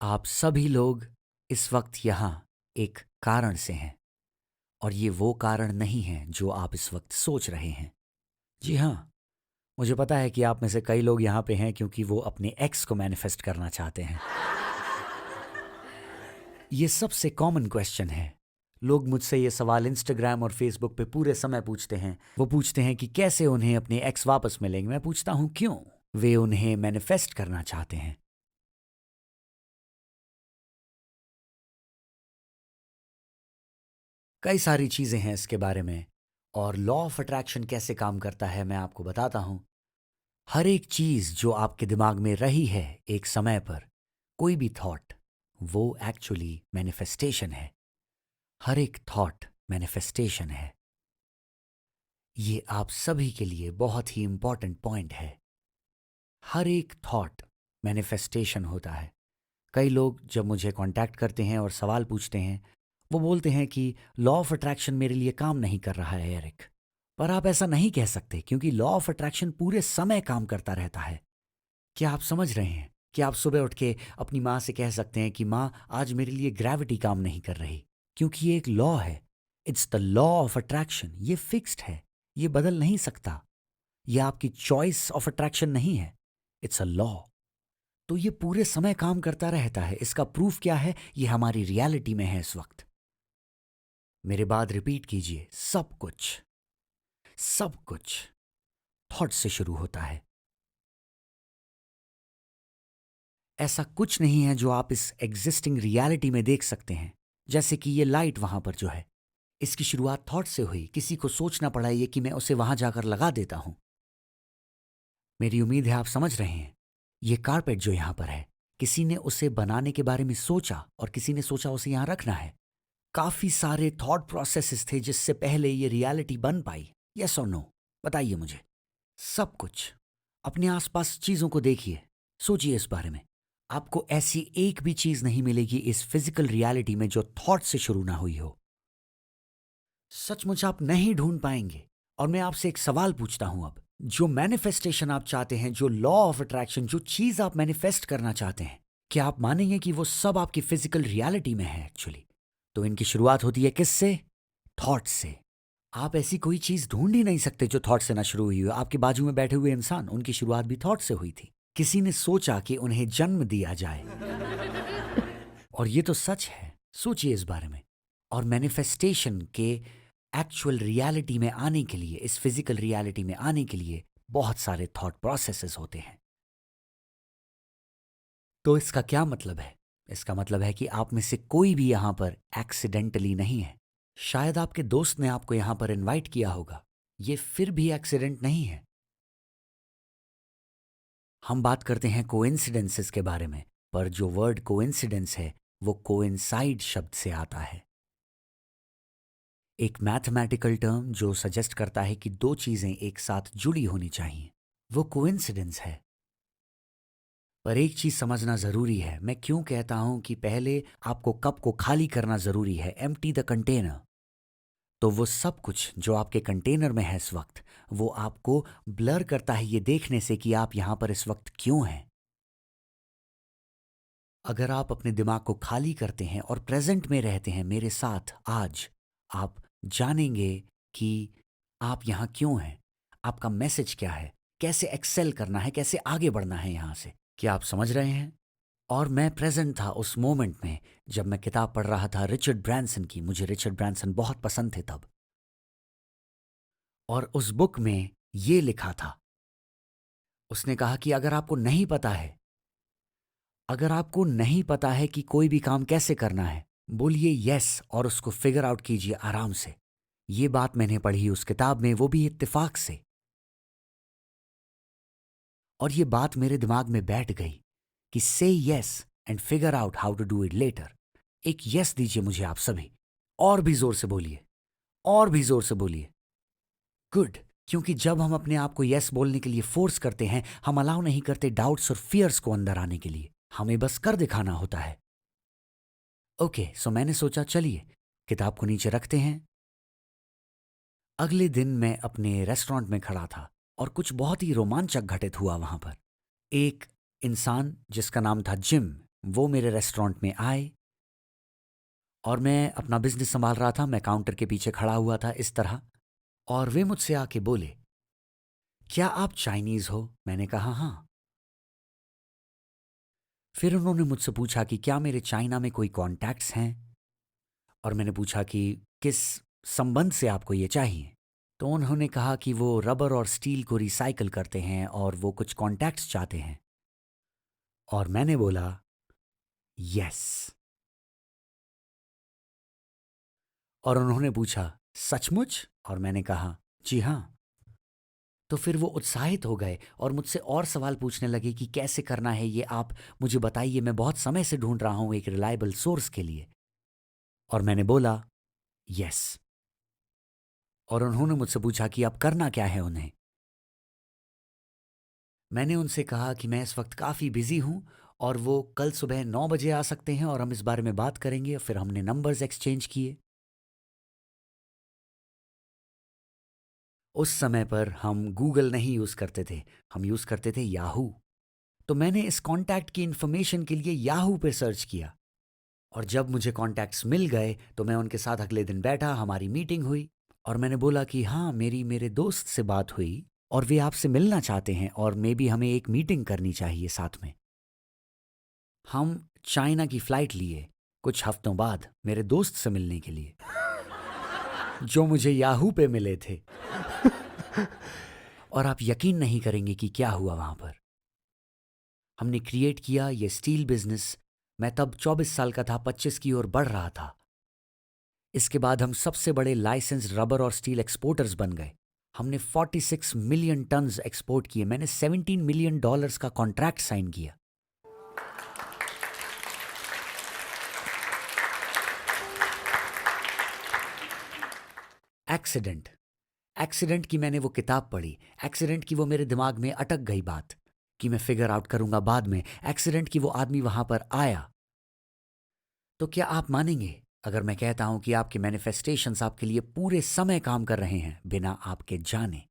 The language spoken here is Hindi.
आप सभी लोग इस वक्त यहाँ एक कारण से हैं और ये वो कारण नहीं है जो आप इस वक्त सोच रहे हैं। जी हाँ, मुझे पता है कि आप में से कई लोग यहाँ पे हैं क्योंकि वो अपने एक्स को मैनिफेस्ट करना चाहते हैं। ये सबसे कॉमन क्वेश्चन है। लोग मुझसे ये सवाल इंस्टाग्राम और फेसबुक पे पूरे समय पूछते हैं। वो पूछते हैं कि कैसे उन्हें अपने एक्स वापस मिलेंगे। मैं पूछता हूँ क्यों। वे उन्हें मैनिफेस्ट करना चाहते हैं। कई सारी चीज़ें हैं इसके बारे में, और लॉ ऑफ अट्रैक्शन कैसे काम करता है मैं आपको बताता हूँ। हर एक चीज़ जो आपके दिमाग में रही है एक समय पर, कोई भी थॉट, वो एक्चुअली मैनिफेस्टेशन है। हर एक थॉट मैनिफेस्टेशन है। ये आप सभी के लिए बहुत ही इंपॉर्टेंट पॉइंट है। हर एक थॉट मैनिफेस्टेशन होता है। कई लोग जब मुझे कांटेक्ट करते हैं और सवाल पूछते हैं, वो बोलते हैं कि लॉ ऑफ अट्रैक्शन मेरे लिए काम नहीं कर रहा है एरिक। पर आप ऐसा नहीं कह सकते क्योंकि लॉ ऑफ अट्रैक्शन पूरे समय काम करता रहता है। क्या आप समझ रहे हैं कि आप सुबह उठ के अपनी माँ से कह सकते हैं कि माँ, आज मेरे लिए ग्रेविटी काम नहीं कर रही, क्योंकि ये एक लॉ है। It's the law of attraction. ये फिक्स्ड है, ये बदल नहीं सकता। ये आपकी चॉइस ऑफ अट्रैक्शन नहीं है, इट्स अ लॉ। तो ये पूरे समय काम करता रहता है। इसका प्रूफ क्या है? ये हमारी रियलिटी में है इस वक्त। मेरे बाद रिपीट कीजिए। सब कुछ थॉट से शुरू होता है। ऐसा कुछ नहीं है जो आप इस एग्जिस्टिंग रियलिटी में देख सकते हैं। जैसे कि ये लाइट वहां पर जो है, इसकी शुरुआत थॉट से हुई। किसी को सोचना पड़ा ये कि मैं उसे वहां जाकर लगा देता हूं। मेरी उम्मीद है आप समझ रहे हैं। ये कारपेट जो यहां पर है, किसी ने उसे बनाने के बारे में सोचा और किसी ने सोचा उसे यहां रखना है। काफी सारे थॉट प्रोसेसेस थे जिससे पहले ये रियलिटी बन पाई। यस और नो? बताइए मुझे। सब कुछ। अपने आसपास चीजों को देखिए, सोचिए इस बारे में। आपको ऐसी एक भी चीज नहीं मिलेगी इस फिजिकल रियलिटी में जो थॉट से शुरू ना हुई हो। सचमुच आप नहीं ढूंढ पाएंगे। और मैं आपसे एक सवाल पूछता हूं अब। जो मैनिफेस्टेशन आप चाहते हैं, जो लॉ ऑफ अट्रैक्शन, जो चीज आप मैनिफेस्ट करना चाहते हैं, क्या आप मानेंगे कि वो सब आपकी फिजिकल रियलिटी में है एक्चुअली? तो इनकी शुरुआत होती है किससे? थॉट से। आप ऐसी कोई चीज ढूंढ ही नहीं सकते जो थॉट से ना शुरू हुई हो। आपके बाजू में बैठे हुए इंसान, उनकी शुरुआत भी थॉट से हुई थी। किसी ने सोचा कि उन्हें जन्म दिया जाए। और ये तो सच है। सोचिए इस बारे में। और मैनिफेस्टेशन के एक्चुअल रियलिटी में आने के लिए, इस फिजिकल रियलिटी में आने के लिए बहुत सारे थॉट प्रोसेसेस होते हैं। तो इसका क्या मतलब है? इसका मतलब है कि आप में से कोई भी यहां पर एक्सीडेंटली नहीं है। शायद आपके दोस्त ने आपको यहां पर इनवाइट किया होगा। ये फिर भी एक्सीडेंट नहीं है। हम बात करते हैं कोइंसिडेंसेस के बारे में, पर जो वर्ड कोइंसिडेंस है वो कोइंसाइड शब्द से आता है। एक मैथमेटिकल टर्म जो सजेस्ट करता है कि दो चीजें एक साथ जुड़ी होनी चाहिए, वो कोइंसिडेंस है। पर एक चीज समझना जरूरी है। मैं क्यों कहता हूं कि पहले आपको कप को खाली करना जरूरी है, एम्प्टी द कंटेनर। तो वो सब कुछ जो आपके कंटेनर में है इस वक्त, वो आपको ब्लर करता है ये देखने से कि आप यहां पर इस वक्त क्यों हैं। अगर आप अपने दिमाग को खाली करते हैं और प्रेजेंट में रहते हैं मेरे साथ आज, आप जानेंगे कि आप यहाँ क्यों हैं, आपका मैसेज क्या है, कैसे एक्सेल करना है, कैसे आगे बढ़ना है यहाँ से। क्या आप समझ रहे हैं? और मैं प्रेजेंट था उस मोमेंट में जब मैं किताब पढ़ रहा था रिचर्ड ब्रांसन की। मुझे रिचर्ड ब्रांसन बहुत पसंद थे तब। और उस बुक में ये लिखा था, उसने कहा कि अगर आपको नहीं पता है कि कोई भी काम कैसे करना है, बोलिए यस और उसको फिगर आउट कीजिए आराम से। ये बात मैंने पढ़ी उस किताब में, वो भी इत्तेफाक से। और ये बात मेरे दिमाग में बैठ गई कि से yes and figure out how to do it later. एक यस दीजिए मुझे आप सभी। और भी जोर से बोलिए, और भी जोर से बोलिए। गुड। क्योंकि जब हम अपने आप को यस बोलने के लिए फोर्स करते हैं, हम अलाउ नहीं करते डाउट्स और फियर्स को अंदर आने के लिए। हमें बस कर दिखाना होता है। ओके, सो मैंने सोचा चलिए किताब को नीचे रखते हैं। अगले दिन मैं अपने रेस्टोरेंट में खड़ा था और कुछ बहुत ही रोमांचक घटित हुआ वहां पर। एक इंसान जिसका नाम था जिम, वो मेरे रेस्टोरेंट में आए और मैं अपना बिजनेस संभाल रहा था। मैं काउंटर के पीछे खड़ा हुआ था इस तरह, और वे मुझसे आके बोले, क्या आप चाइनीज हो? मैंने कहा हाँ। फिर उन्होंने मुझसे पूछा कि क्या मेरे चाइना में कोई कॉन्टैक्ट्स हैं, और मैंने पूछा कि किस संबंध से आपको ये चाहिए। तो उन्होंने कहा कि वो रबर और स्टील को रिसाइकल करते हैं और वो कुछ कॉन्टैक्ट्स चाहते हैं। और मैंने बोला यस। और उन्होंने पूछा सचमुच? और मैंने कहा जी हाँ। तो फिर वो उत्साहित हो गए और मुझसे और सवाल पूछने लगे कि कैसे करना है ये, आप मुझे बताइए, मैं बहुत समय से ढूंढ रहा हूं एक रिलायबल सोर्स के लिए। और मैंने बोला यस। और उन्होंने मुझसे पूछा कि अब करना क्या है उन्हें। मैंने उनसे कहा कि मैं इस वक्त काफ़ी बिजी हूं और वो कल सुबह 9 बजे आ सकते हैं और हम इस बारे में बात करेंगे। फिर हमने नंबर्स एक्सचेंज किए। उस समय पर हम गूगल नहीं यूज़ करते थे, हम यूज़ करते थे याहू। तो मैंने इस कॉन्टैक्ट की इन्फॉर्मेशन के लिए याहू पे सर्च किया, और जब मुझे कॉन्टैक्ट्स मिल गए तो मैं उनके साथ अगले दिन बैठा, हमारी मीटिंग हुई। और मैंने बोला कि हाँ, मेरी मेरे दोस्त से बात हुई और वे आपसे मिलना चाहते हैं और मे बी हमें एक मीटिंग करनी चाहिए साथ में। हम चाइना की फ़्लाइट लिए कुछ हफ्तों बाद मेरे दोस्त से मिलने के लिए, जो मुझे याहू पे मिले थे। और आप यकीन नहीं करेंगे कि क्या हुआ वहाँ पर। हमने क्रिएट किया ये स्टील बिजनेस। मैं तब 24 साल का था, 25 की ओर बढ़ रहा था। इसके बाद हम सबसे बड़े लाइसेंस रबर और स्टील एक्सपोर्टर्स बन गए। हमने 46 मिलियन टन्स एक्सपोर्ट किए। मैंने $17 मिलियन का कॉन्ट्रैक्ट साइन किया। एक्सीडेंट। एक्सीडेंट की मैंने वो किताब पढ़ी। एक्सीडेंट की वो मेरे दिमाग में अटक गई बात कि मैं फिगर आउट करूंगा बाद में। एक्सीडेंट की वो आदमी वहां पर आया। तो क्या आप मानेंगे अगर मैं कहता हूं कि आपके मैनिफेस्टेशंस आपके लिए पूरे समय काम कर रहे हैं बिना आपके जाने?